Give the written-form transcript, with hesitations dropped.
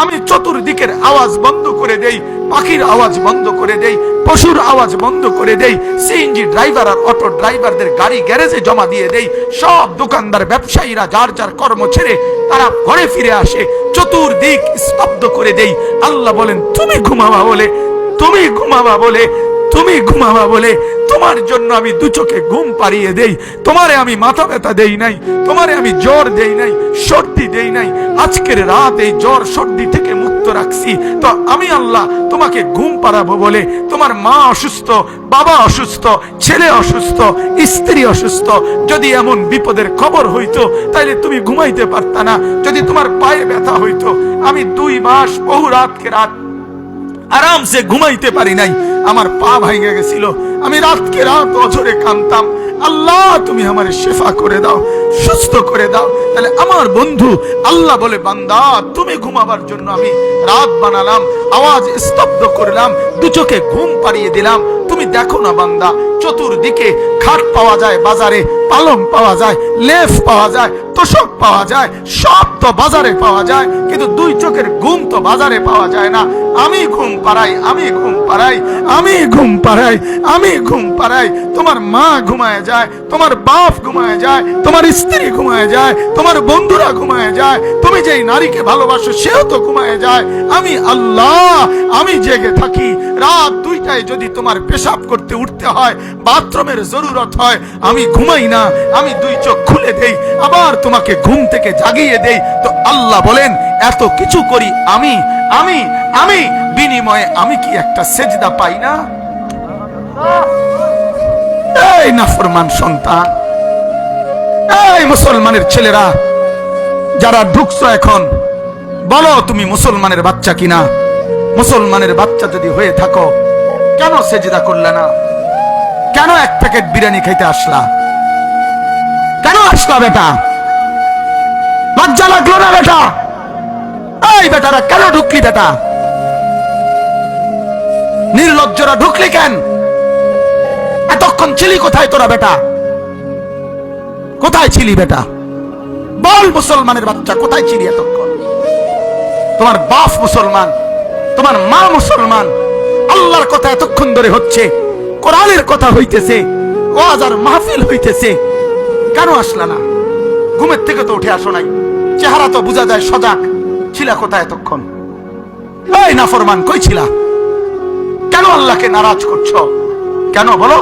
আমি চতুর্দিকের আওয়াজ বন্ধ করে দেই, পাখির আওয়াজ বন্ধ করে দেই, পশুর আওয়াজ বন্ধ করে দেই, সিএনজি ড্রাইভার আর অটো ড্রাইভারদের গাড়ি গ্যারেজে জমা দিয়ে দেই, সব দোকানদার ব্যবসায়ীরা যার যার কর্ম ছেড়ে তারা ঘরে ফিরে আসে, চতুর্দিক স্তব্ধ করে দেই। আল্লাহ বলেন তুমি ঘুমাবা বলে, তুমি ঘুমাবা বলে, তুমি ঘুমাবা বলে তোমার জন্য আমি দু চোখে ঘুম পাড়িয়ে দেই। তোমারে আমি মাথা ব্যথা দেই নাই, তোমারে আমি জ্বর দেই নাই, সর্দি দেই নাই। আজকের রাত এই জ্বর সর্দি থেকে মুক্ত রাখছি, তো আমি আল্লাহ তোমাকে ঘুম পাড়াবো বলে। তোমার মা অসুস্থ, বাবা অসুস্থ, ছেলে অসুস্থ, স্ত্রী অসুস্থ, যদি এমন বিপদের খবর হইতো তাইলে তুমি ঘুমাইতে পারতা না। যদি তোমার পায়ে ব্যথা হইতো, আমি 2 মাস বহু রাতকে রাত আরামসে ঘুমাইতে পারি নাই, আমার পা ভাঙে গেছিল, আমি রাতকে রাত অঝরে কাঁদতাম, আল্লাহ তুমি আমারে শেফা করে দাও, সুস্থ করে দাও। তাহলে আমার বন্ধু আল্লাহ বলে বান্দা তুমি ঘুমাবার জন্য আমি রাত বানালাম, আওয়াজ স্তব্ধ করলাম, দু চোখে ঘুম পাড়িয়ে দিলাম। তুমি দেখো না বান্দা, চতুর্দিকে খাট পাওয়া যায় বাজারে, পালং পাওয়া যায়, লেফ পাওয়া যায়, তোষক পাওয়া যায়, সব তো বাজারে পাওয়া যায়, কিন্তু 2 চোখের ঘুম তো বাজারে পাওয়া যায় না। আমি ঘুম পাড়াই, আমি ঘুম পাড়াই, আমি ঘুম পাড়াই, আমি ঘুম পাড়াই। তোমার মা ঘুমায় যায়, তোমার বাপ ঘুমায় যায়, তোমার স্ত্রী ঘুমায় যায়, তোমার বন্ধুরা ঘুমায় যায়, তুমি যেই নারীকে ভালোবাসো সেও তো ঘুমায় যায়। আমি আল্লাহ আমি জেগে থাকি। রাত 2টায় যদি তোমার পেশাব করতে উঠতে হয়, বাথরুমের জরুরত হয়, আমি ঘুমাই না, আমি 2 চোখ খুলে দেই, আবার তোমাকে ঘুম থেকে জাগিয়ে দেই। তো আল্লাহ বলেন এত কিছু করি আমি, আমি আমি বিনিময়ে আমি কি একটা সেজদা পাই না? এই নাফরমান সন্তান, এই মুসলমানের ছেলেরা যারা ঢুকছো এখন, বলো তুমি মুসলমানের বাচ্চা কিনা? মুসলমানের বাচ্চা যদি হয়ে থাকো, কেন সেজদা করলে না? কেন 1 প্যাকেট বিরিয়ানি খাইতে আসলা? কেন আসলা বেটা? লজ্জা লাগলো না বেটা? এই বেটারা কেন ঢুকলি বেটা? নির্লজ্জরা ঢুকলি কেন? এতক্ষণ ছিলি কোথায় তোরা বেটা? কোথায় ছিলি বেটা? বল মুসলমানের বাচ্চা কোথায় ছিলি এতক্ষণ? তোমার বাপ মুসলমান, তোমার মা মুসলমান, আল্লাহর কথা এতক্ষণ ধরে হচ্ছে, কোরআনের কথা হইতেছে, ওয়াজ আর মাহফিল হইতেছে, কেন আসলা না? ঘুমের থেকে তো উঠে আসো নাই, চেহারা তো বোঝা যায় সজাগ। ছিলা কোথায় এতক্ষণ? এই নাফরমান কই ছিলা? কেন আল্লাহকে নারাজ করছো? কেন বলো?